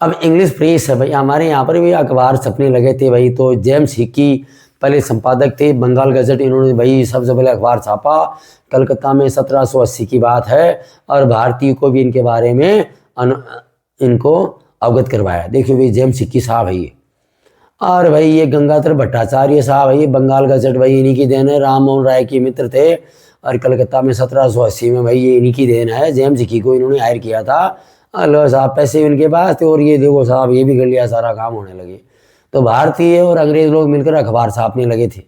अब इंग्लिश प्रेस है भाई, हमारे यहाँ पर भी अखबार छपने लगे थे भाई। तो जेम्स हिकी पहले संपादक थे, बंगाल गजट इन्होंने भाई सबसे पहले अखबार छापा कलकत्ता में, 1780 की बात है। और भारतीय को भी इनके बारे में इनको अवगत करवाया। देखिए भाई जेम्स हिकी साहब है ये। और भाई ये गंगाधर भट्टाचार्य साहब है, ये बंगाल गजट भाई इन्हीं की देन है, राम मोहन राय के मित्र थे। और कलकत्ता में 1780 में भाई ये इन्हीं की देन है। जेम्स हिकी को इन्होंने हायर किया था। लो साहब, पैसे उनके पास थे, और ये देखो साहब ये भी कर लिया, सारा काम होने लगे। तो भारतीय और अंग्रेज लोग मिलकर अखबार छापने लगे थे।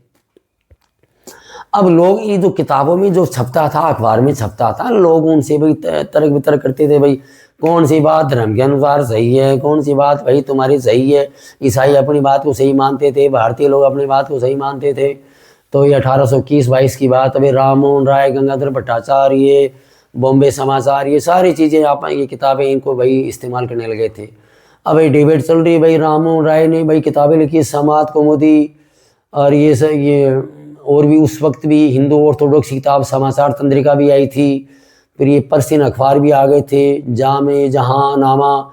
अब लोग ये जो किताबों में जो छपता था, अखबार में छपता था, लोग उनसे भाई तर्क वितर्क करते थे भाई, कौन सी बात धर्म के अनुसार सही है, कौन सी बात भाई तुम्हारी सही है। ईसाई अपनी बात को सही मानते थे, भारतीय लोग अपनी बात को सही मानते थे। तो ये 1821-22 की बात। अभी राम मोहन राय, गंगाधर भट्टाचार्य, बॉम्बे समाचार, ये सारी चीज़ें आप ये किताबें इनको भाई इस्तेमाल करने लगे थे। अब भाई डिबेट चल रही है भाई, राम मोहन राय ने भाई किताबें लिखी, समाज कौमुदी, और ये सब ये, और भी उस वक्त भी हिंदू ऑर्थोडॉक्स किताब समाचार तंत्रिका भी आई थी। फिर ये पर्शियन अखबार भी आ गए थे, जामे जहाँ नामा,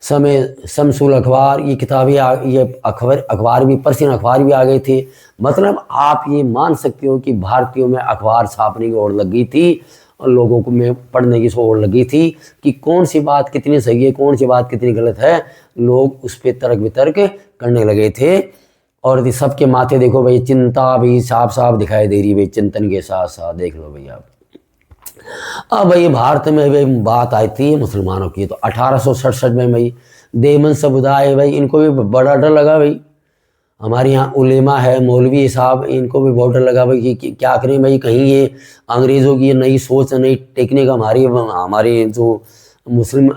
समय शमसूल अखबार, ये किताबें ये अखबार भी, पर्शियन अखबार भी आ गए थे। मतलब आप ये मान सकते हो कि भारतीयों में अखबार छापने की ओर लगी थी, और लोगों को में पढ़ने की ओर लगी थी कि कौन सी बात कितनी सही है, कौन सी बात कितनी गलत है। लोग उस पर तर्क वितर्क करने लगे थे। और सबके माथे देखो भाई चिंता भी साफ साफ दिखाई दे रही भाई, चिंतन के साथ साथ देख लो भाई आप। अब भाई भारत में भाई बात आई थी मुसलमानों की। तो 1867 में भाई देवबंद समुदाय भाई, इनको भी बड़ा डर लगा भाई। हमारे यहाँ उलेमा है, मौलवी साहब, इनको भी बहुत डर लगा भाई कि क्या करें भाई, कहीं ये अंग्रेज़ों की नई सोच, नई टेक्निक हमारे जो मुस्लिम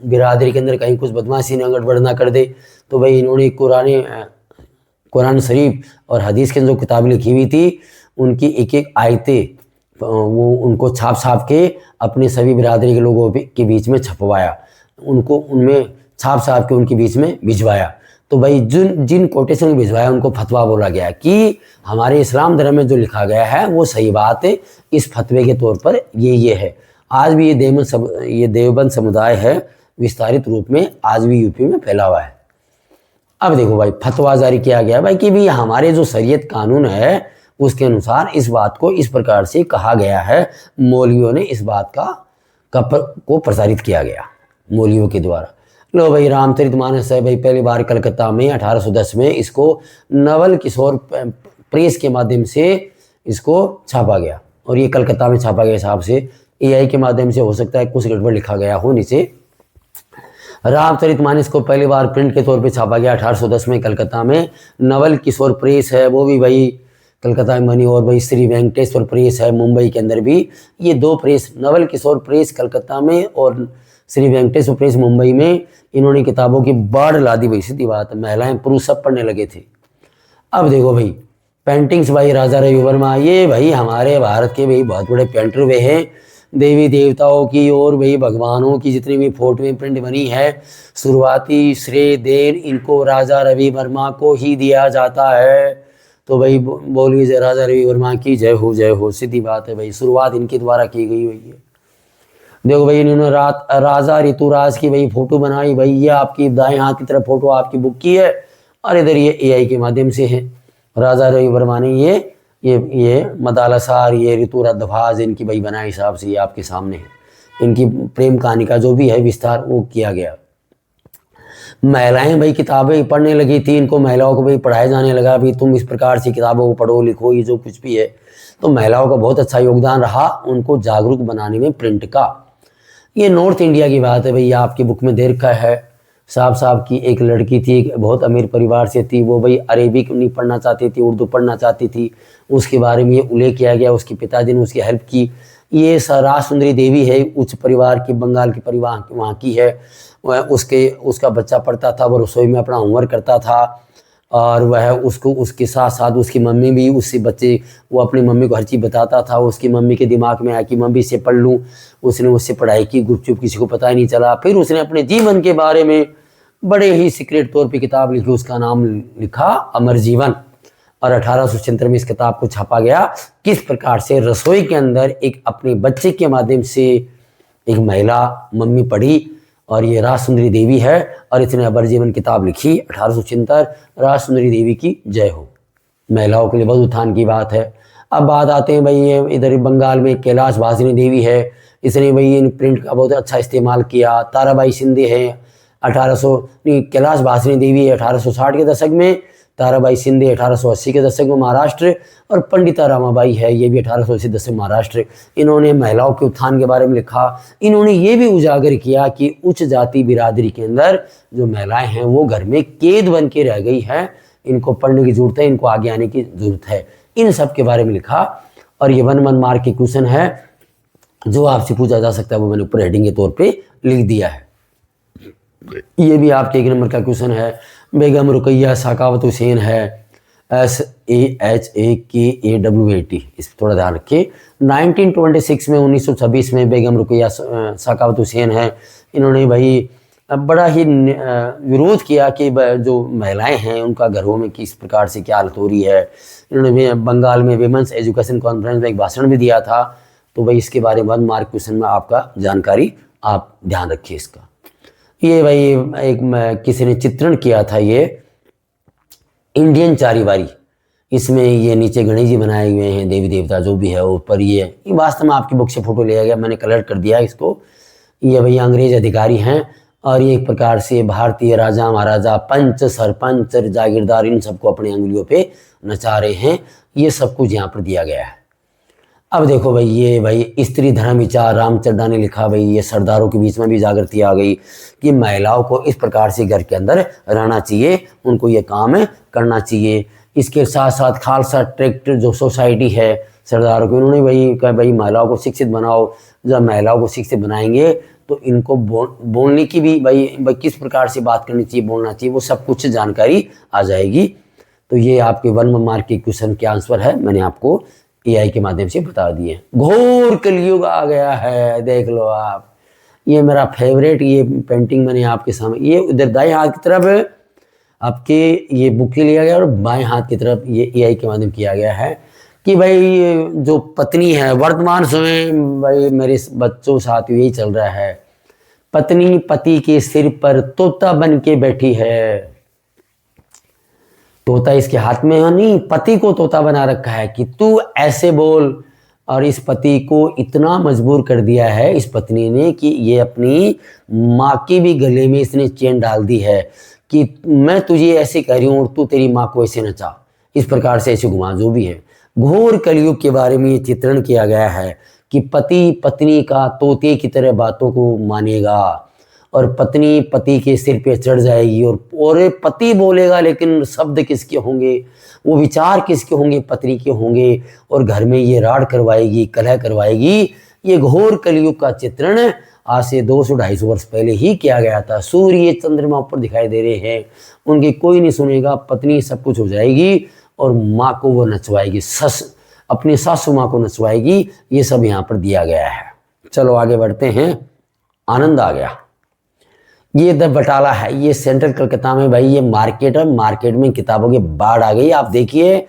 बिरादरी के अंदर कहीं कुछ बदमाशी न गड़बड़ ना कर दे। तो भाई इन्होंने कुरान शरीफ और हदीस के जो किताबें लिखी हुई थी, उनकी एक एक आयतें वो उनको छाप के अपने सभी बिरादरी के लोगों के बीच में छपवाया, उनको उनमें छाप के उनके बीच में भिजवाया। तो भाई जिन कोटेशन भिजवाया उनको फतवा बोला गया कि हमारे इस्लाम धर्म में जो लिखा गया है वो सही बात है, इस फतवे के तौर पर ये है। आज भी ये देवबंद समुदाय है, विस्तारित रूप में आज भी यूपी में फैला हुआ है। अब देखो भाई फतवा जारी किया गया भाई कि भी हमारे जो शरीयत कानून है उसके अनुसार इस बात को इस प्रकार से कहा गया है। मौलवियों ने इस बात को प्रसारित किया गया मौलवियों के द्वारा। लो भाई रामचरितमानस है भाई, पहली बार कलकत्ता में 1810 में इसको नवल किशोर प्रेस के माध्यम से इसको छापा गया, और ये कलकत्ता में छापा गया हिसाब से। AI के माध्यम से हो सकता है कुछ गड़बड़ लिखा गया हो नीचे। रामचरितमानस को पहली बार प्रिंट के तौर पे छापा गया 1810 में कलकत्ता में। नवल किशोर प्रेस है वो भी भाई कलकत्ता में बनी, और भाई श्री वेंकटेश्वर प्रेस है मुंबई के अंदर भी। ये दो प्रेस, नवल किशोर प्रेस कलकत्ता में और श्री वेंकटेश्वर प्रेस मुंबई में, इन्होंने किताबों की बाढ़ ला दी भाई, सीधी बात है। महिलाएं पुरुष सब पढ़ने लगे थे। अब देखो भाई पेंटिंग्स भाई राजा रवि वर्मा, ये भाई हमारे भारत के भाई बहुत बड़े पेंटर हुए हैं। देवी देवताओं की और भाई भगवानों की जितनी भी फोटोएं प्रिंट बनी है, शुरुआती श्रेय देन इनको राजा रवि वर्मा को ही दिया जाता है। तो भाई बोलिए जय राजा रवि वर्मा की जय हो, सीधी बात है भाई, शुरुआत इनके द्वारा की गई हुई है। देखो भाई इन्होंने राजा ऋतुराज की भाई फोटो बनाई भाई, ये आपकी दाएं हाथ की तरफ फोटो आपकी बुक की है, और इधर ये AI के माध्यम से है। राजा रवि वर्मा ने ये मदालसार, ये ऋतुराज इनकी भाई बनाए हिसाब से ये आपके सामने है। इनकी प्रेम कहानी का जो भी है विस्तार वो किया गया। महिलाएं भाई किताबें पढ़ने लगी थी, इनको महिलाओं को भाई पढ़ाया जाने लगा, भाई तुम इस प्रकार से किताबों को पढ़ो लिखो, ये जो कुछ भी है। तो महिलाओं का बहुत अच्छा योगदान रहा उनको जागरूक बनाने में प्रिंट का। ये नॉर्थ इंडिया की बात है भाई, आपकी बुक में दे रखा है। साहब साहब की एक लड़की थी, एक बहुत अमीर परिवार से थी, वो भाई अरेबिक नहीं पढ़ना चाहती थी, उर्दू पढ़ना चाहती थी। उसके बारे में ये उल्लेख किया गया, उसके पिताजी ने उसकी हेल्प की। ये राज सुंदरी देवी है, उच्च परिवार की, बंगाल के परिवार वहाँ की है। उसका बच्चा पढ़ता था, वो रसोई में अपना होमवर्क करता था, और वह उसके साथ साथ उसकी मम्मी भी उससे बच्चे, वो अपनी मम्मी को हर चीज़ बताता था। उसकी मम्मी के दिमाग में आया कि मम्मी इससे पढ़ लूँ, उसने उससे पढ़ाई की गुपचुप, किसी को पता ही नहीं चला। फिर उसने अपने जीवन के बारे में बड़े ही सीक्रेट तौर पे किताब लिखी, उसका नाम लिखा अमर जीवन, और 1876 में इस किताब को छापा गया। किस प्रकार से रसोई के अंदर एक अपने बच्चे के माध्यम से एक महिला मम्मी पढ़ी, और ये राज सुंदरी देवी है, और इसने अमर जीवन किताब लिखी 1876। राज सुंदरी देवी की जय हो। महिलाओं के लिए बहुत उत्थान की बात है। अब बात आते हैं भाई, ये इधर बंगाल में कैलाश भासिनी देवी है, इसने भाई इन प्रिंट का बहुत अच्छा इस्तेमाल किया। ताराबाई शिंदे है, 1800 कैलाश भासिनी देवी 1860 के दशक में, ताराबाई शिंदे 1880 के दशक में महाराष्ट्र, और पंडिता रामाबाई है, ये भी 1880 दशक महाराष्ट्र। इन्होंने महिलाओं के उत्थान के बारे में लिखा। इन्होंने ये भी उजागर किया कि उच्च जाति बिरादरी के अंदर जो महिलाएं हैं वो घर में कैद बन के रह गई हैं, इनको पढ़ने की जरूरत है, इनको आगे आने की जरूरत है, इन सब के बारे में लिखा। और ये 1 मार्क के क्वेश्चन है जो आपसे पूछा जा सकता है, वो मैंने ऊपर हेडिंग के तौर पर लिख दिया है। ये भी आपके 1 नंबर का क्वेश्चन है। बेगम रुकैया साखावत हुसैन है, SAHAKAWAT, इस पर थोड़ा ध्यान रखिए। 1926 में 1926 में बेगम रुकैया साखावत हुसैन है। इन्होंने भाई बड़ा ही विरोध किया कि जो महिलाएं हैं उनका घरों में किस प्रकार से क्या हालत हो रही है। इन्होंने बंगाल में विमेंस एजुकेशन कॉन्फ्रेंस में एक भाषण भी दिया था। तो भाई इसके बारे में 1 मार्क क्वेश्चन में आपका जानकारी, आप ध्यान रखिए इसका। ये भाई एक किसी ने चित्रण किया था, ये इंडियन चारीवारी, इसमें ये नीचे गणेश जी बनाए हुए हैं, देवी देवता जो भी है ऊपर। ये वास्तव में आपकी बुक से फोटो लिया गया, मैंने कलर कर दिया इसको। ये भैया अंग्रेज अधिकारी हैं, और ये एक प्रकार से भारतीय राजा महाराजा पंच सरपंच जागीरदार इन सबको अपने अंगुलियों पे नचा रहे हैं। ये सब कुछ यहाँ पर दिया गया है। अब देखो भाई, ये भाई स्त्री धर्म विचार रामचंद्र ने लिखा। भाई ये सरदारों के बीच में भी जागृति आ गई कि महिलाओं को इस प्रकार से घर के अंदर रहना चाहिए, उनको ये काम करना चाहिए। इसके साथ साथ खालसा ट्रैक्ट जो सोसाइटी है सरदारों की, उन्होंने भाई कहा भाई महिलाओं को शिक्षित बनाओ। जब महिलाओं को शिक्षित बनाएंगे तो इनको बोलने की भी भाई किस प्रकार से बात करनी चाहिए, बोलना चाहिए, वो सब कुछ जानकारी आ जाएगी। तो ये आपके 1 मार्क के क्वेश्चन के आंसर है, मैंने आपको AI के माध्यम से बता दिए। घोर कलयुग आ गया है, देख लो आप। ये मेरा फेवरेट ये पेंटिंग मैंने आपके सामने, ये उधर दाएं हाथ की तरफ आपके ये बुक लिया गया, और बाएं हाथ की तरफ ये AI के माध्यम किया गया है कि भाई जो पत्नी है वर्तमान समय भाई मेरे बच्चों साथ यही चल रहा है, पत्नी पति के सिर पर तोता बन के बैठी है। तोता इसके हाथ में है नहीं, पति को तोता बना रखा है कि तू ऐसे बोल। और इस पति को इतना मजबूर कर दिया है इस पत्नी ने कि ये अपनी माँ के भी गले में इसने चेन डाल दी है कि मैं तुझे ऐसे कह रही हूँ और तू तेरी माँ को ऐसे नचा, इस प्रकार से ऐसे घुमा, जो भी है। घोर कलयुग के बारे में ये चित्रण किया गया है कि पति पत्नी का तोते की तरह बातों को मानेगा, और पत्नी पति के सिर पे चढ़ जाएगी, और पति बोलेगा लेकिन शब्द किसके होंगे, वो विचार किसके होंगे, पत्नी के होंगे, और घर में ये राड़ करवाएगी, कलह करवाएगी। ये घोर कलयुग का चित्रण आज से 200-250 वर्ष पहले ही किया गया था। सूर्य चंद्रमा ऊपर दिखाई दे रहे हैं, उनकी कोई नहीं सुनेगा, पत्नी सब कुछ हो जाएगी, और माँ को वो नचवाएगी, अपनी सासू माँ को नचवाएगी। ये सब यहाँ पर दिया गया है। चलो आगे बढ़ते हैं। आनंद आ गया। ये द बटाला है, ये सेंट्रल कलकत्ता में भाई ये मार्केट है। मार्केट में किताबों की बाढ़ आ गई। आप देखिए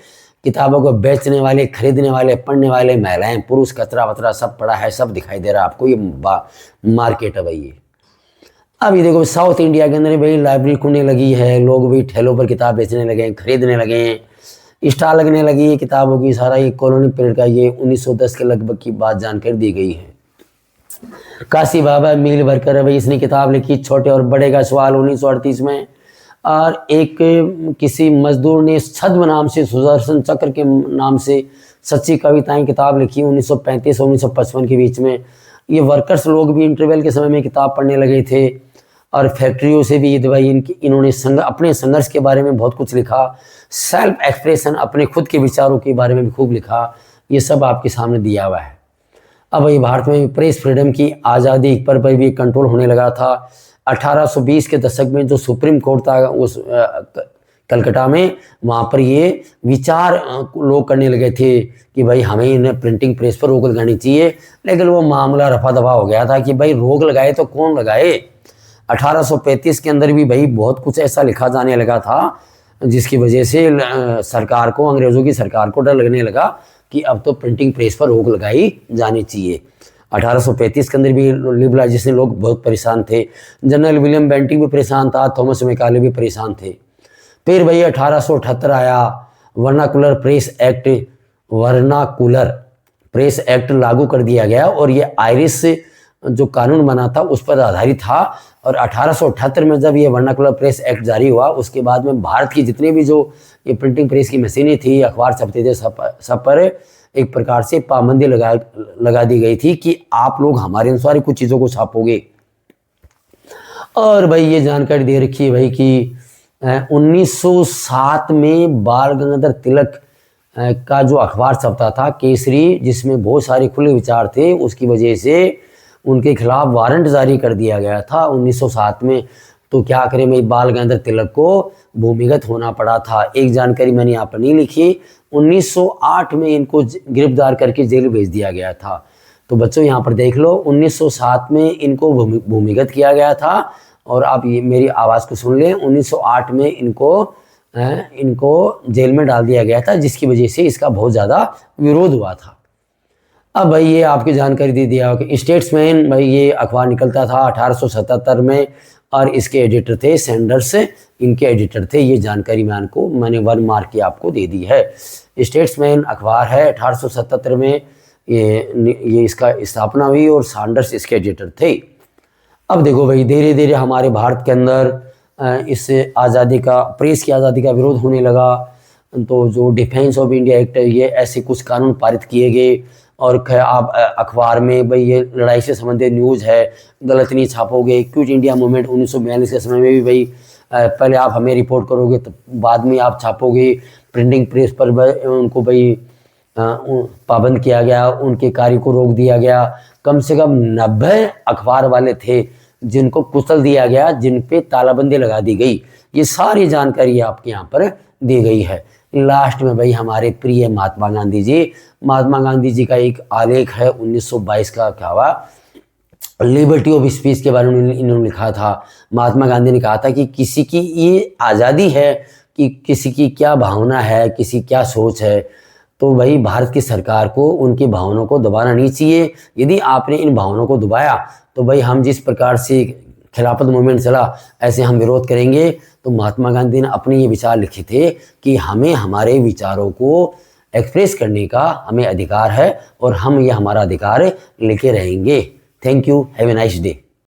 किताबों को बेचने वाले, खरीदने वाले, पढ़ने वाले, महिलाएं पुरुष, कचरा वचरा सब पड़ा है, सब दिखाई दे रहा है आपको। ये मार्केट है भाई ये। अब ये देखो साउथ इंडिया के अंदर भाई लाइब्रेरी खुलने लगी है, लोग भी ठेलों पर किताब बेचने लगे हैं, खरीदने लगे हैं, स्टॉल लगने लगी है किताबों की। सारा ये कॉलोनी पीरियड का ये 1910 के लगभग की बात जानकारी दी गई है। काशी बाबा मील भरकर भाई इसने किताब लिखी छोटे और बड़े का सवाल 1938 में। और एक किसी मजदूर ने छद्म नाम से, सुदर्शन चक्र के नाम से सच्ची कविताएं किताब लिखी 1935 और 1955 के बीच में। ये वर्कर्स लोग भी इंटरवल के समय में किताब पढ़ने लगे थे। और फैक्ट्रियों से भी भाई इन्होंने अपने संघर्ष के बारे में बहुत कुछ लिखा। सेल्फ एक्सप्रेशन, अपने खुद के विचारों के बारे में भी खूब लिखा। ये सब आपके सामने दिया हुआ है। अब भाई भारत में प्रेस फ्रीडम की आज़ादी पर भी कंट्रोल होने लगा था। 1820 के दशक में जो सुप्रीम कोर्ट था उस कलकत्ता में, वहाँ पर ये विचार लोग करने लगे थे कि भाई हमें इन्हें प्रिंटिंग प्रेस पर रोक लगानी चाहिए। लेकिन वो मामला रफा दफा हो गया था कि भाई रोक लगाए तो कौन लगाए। 1835 के अंदर भी भाई बहुत कुछ ऐसा लिखा जाने लगा था जिसकी वजह से सरकार को, अंग्रेज़ों की सरकार को डर लगने लगा कि अब तो प्रिंटिंग प्रेस पर रोक लगाई जानी चाहिए। 1835 के अंदर भी लिबरलाइजेशन लोग बहुत परेशान थे। जनरल विलियम बेंटिंग भी परेशान था, थॉमस मैकाले भी परेशान थे। फिर भाई 1878 आया, वर्नाकुलर प्रेस एक्ट लागू कर दिया गया और ये आयरिश जो कानून बना था उस पर आधारित था। और 1878 में जब ये वर्नाकुलर प्रेस एक्ट जारी हुआ, उसके बाद में भारत की जितने भी जो ये प्रिंटिंग प्रेस की मशीनें थी, अखबार छपते थे, सब पर एक प्रकार से पाबंदी लगा दी गई थी कि आप लोग हमारे अनुसार कुछ चीज़ों को छापोगे। और भाई ये जानकारी दे रखी है भाई कि 1907 में बाल गंगाधर तिलक का जो अखबार छपता था केसरी, जिसमें बहुत सारे खुले विचार थे, उसकी वजह से उनके खिलाफ वारंट जारी कर दिया गया था 1907 में। तो क्या करें भाई, बाल गंगाधर तिलक को भूमिगत होना पड़ा था। एक जानकारी मैंने यहाँ पर नहीं लिखी, 1908 में इनको गिरफ्तार करके जेल भेज दिया गया था। तो बच्चों यहाँ पर देख लो, 1907 में इनको भूमिगत किया गया था। और आप ये मेरी आवाज़ को सुन लें, 1908 में इनको जेल में डाल दिया गया था, जिसकी वजह से इसका बहुत ज़्यादा विरोध हुआ था। अब भाई ये आपकी जानकारी दे दिया कि स्टेट्समैन भाई ये अखबार निकलता था 1877 में और इसके एडिटर थे सैंडर्स, इनके एडिटर थे। ये जानकारी मैंने 1 मार्क की आपको दे दी है। स्टेट्समैन अखबार है, 1877 में ये इसका स्थापना हुई और सैंडर्स इसके एडिटर थे। अब देखो भाई, धीरे धीरे हमारे भारत के अंदर इस आज़ादी का, प्रेस की आज़ादी का विरोध होने लगा। तो जो डिफेंस ऑफ इंडिया एक्ट है, ये ऐसे कुछ कानून पारित किए गए। और आप अखबार में भाई ये लड़ाई से संबंधित न्यूज़ है, गलत नहीं छापोगे। क्विट इंडिया मूवमेंट 1942 के समय में भी भाई पहले आप हमें रिपोर्ट करोगे तो बाद में आप छापोगे। प्रिंटिंग प्रेस पर उनको भाई पाबंद किया गया, उनके कार्य को रोक दिया गया। कम से कम 90 अखबार वाले थे जिनको कुचल दिया गया, जिन पे तालाबंदी लगा दी गई। ये सारी जानकारी आपके यहाँ पर दी गई है। लास्ट में भाई हमारे प्रिय महात्मा गांधी जी का एक आलेख है 1922 का, क्या हुआ, लिबर्टी ऑफ स्पीच के बारे में इन्होंने लिखा था। महात्मा गांधी ने कहा था कि किसी की ये आज़ादी है कि किसी की क्या भावना है, किसी क्या सोच है। तो भाई भारत की सरकार को उनकी भावनाओं को दबाना नहीं चाहिए। यदि आपने इन भावनाओं को दबाया तो भाई हम जिस प्रकार से खिलाफत मूवमेंट चला ऐसे हम विरोध करेंगे। तो महात्मा गांधी ने अपने ये विचार लिखे थे कि हमें हमारे विचारों को एक्सप्रेस करने का हमें अधिकार है और हम ये हमारा अधिकार लेके रहेंगे। Thank you, have a nice day.